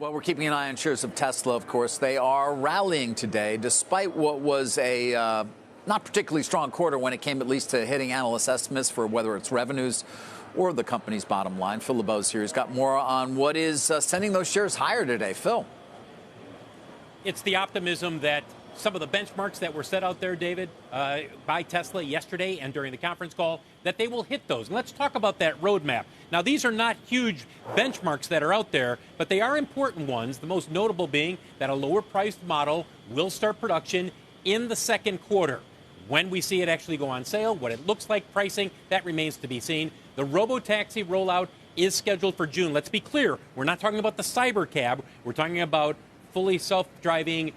Well, we're keeping an eye on shares of Tesla, of course. They are rallying today, despite what was a not particularly strong quarter when it came at least to hitting analyst estimates for whether it's revenues or the company's bottom line. Phil LeBeau's here. He's got more on what is sending those shares higher today. Phil. It's the optimism that some of the benchmarks that were set out there, David, by Tesla yesterday and during the conference call, that they will hit those. And let's talk about that roadmap. Now, these are not huge benchmarks that are out there, but they are important ones, the most notable being that a lower-priced model will start production in the second quarter. When we see it actually go on sale, what it looks like pricing, that remains to be seen. The robo-taxi rollout is scheduled for June. Let's be clear, we're not talking about the Cybercab. We're talking about fully self-driving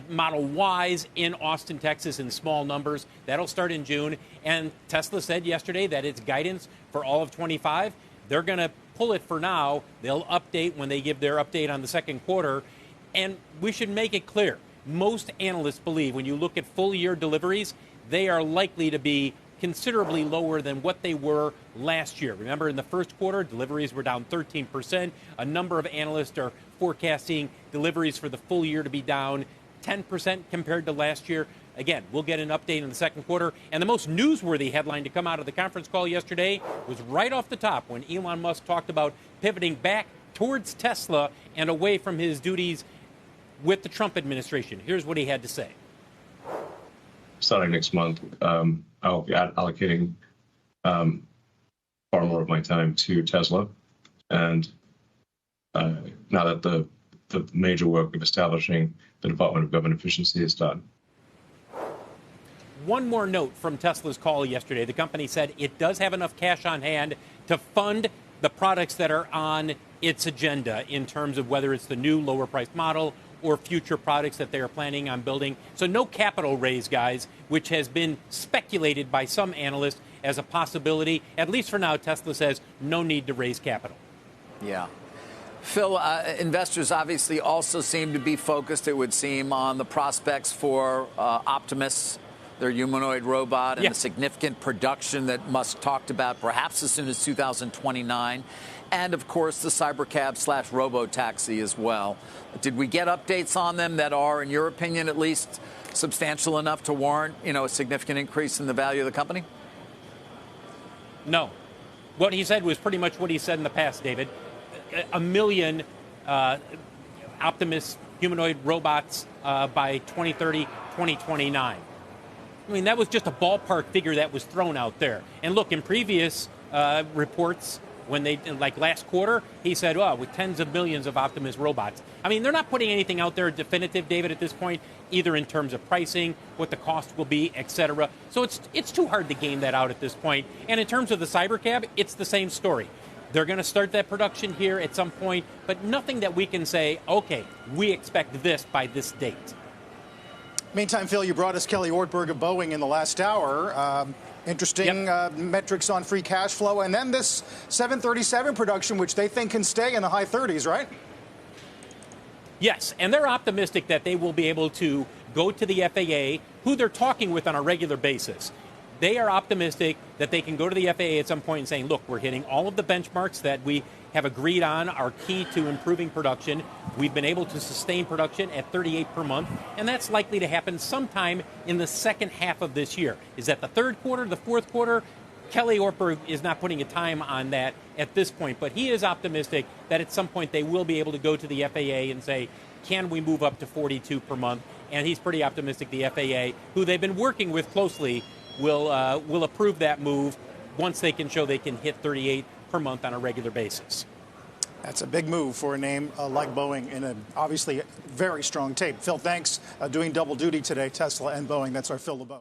Model Ys in Austin, Texas, in small numbers. That'll start in June. And Tesla said yesterday that its guidance for all of 25, they're going to pull it for now. They'll update when they give their update on the second quarter. And we should make it clear. Most analysts believe when you look at full-year deliveries, they are likely to be considerably lower than what they were last year. Remember, in the first quarter, deliveries were down 13%. A number of analysts are forecasting deliveries for the full year to be down 10% compared to last year. Again, we'll get an update in the second quarter. And the most newsworthy headline to come out of the conference call yesterday was right off the top when Elon Musk talked about pivoting back towards Tesla and away from his duties with the Trump administration. Here's what he had to say. Starting next month, I'll be allocating far more of my time to Tesla. And now that the major work of establishing the Department of Government Efficiency is done. One more note from Tesla's call yesterday. The company said it does have enough cash on hand to fund the products that are on its agenda in terms of whether it's the new lower-priced model or future products that they are planning on building. So no capital raise, guys, which has been speculated by some analysts as a possibility. At least for now, Tesla says no need to raise capital. Yeah. Phil, investors obviously also seem to be focused, it would seem, on the prospects for Optimus, their humanoid robot, and the significant production that Musk talked about, perhaps as soon as 2029. And, of course, the Cybercab / robo-taxi as well. Did we get updates on them that are, in your opinion, at least substantial enough to warrant, a significant increase in the value of the company? No. What he said was pretty much what he said in the past, David. 1 million Optimus humanoid robots by 2030, 2029. I mean, that was just a ballpark figure that was thrown out there. And look, in previous reports, when they, like last quarter, he said, with tens of millions of Optimus robots. I mean, they're not putting anything out there definitive, David, at this point, either in terms of pricing, what the cost will be, et cetera. So it's too hard to game that out at this point. And in terms of the Cybercab, it's the same story. They're going to start that production here at some point, but nothing that we can say, okay, we expect this by this date. Meantime, Phil, you brought us Kelly Ortberg of Boeing in the last hour. Interesting metrics on free cash flow. And then this 737 production, which they think can stay in the high 30s, right? Yes, and they're optimistic that they will be able to go to the FAA, who they're talking with on a regular basis. They are optimistic that they can go to the FAA at some point and saying, look, we're hitting all of the benchmarks that we have agreed on are key to improving production. We've been able to sustain production at 38 per month, and that's likely to happen sometime in the second half of this year. Is that the third quarter, the fourth quarter? Kelly Ortberg is not putting a time on that at this point, but he is optimistic that at some point they will be able to go to the FAA and say, can we move up to 42 per month? And he's pretty optimistic the FAA, who they've been working with closely, will approve that move once they can show they can hit 38 per month on a regular basis. That's a big move for a name like Boeing in an obviously very strong tape. Phil, thanks. Doing double duty today, Tesla and Boeing. That's our Phil LeBeau.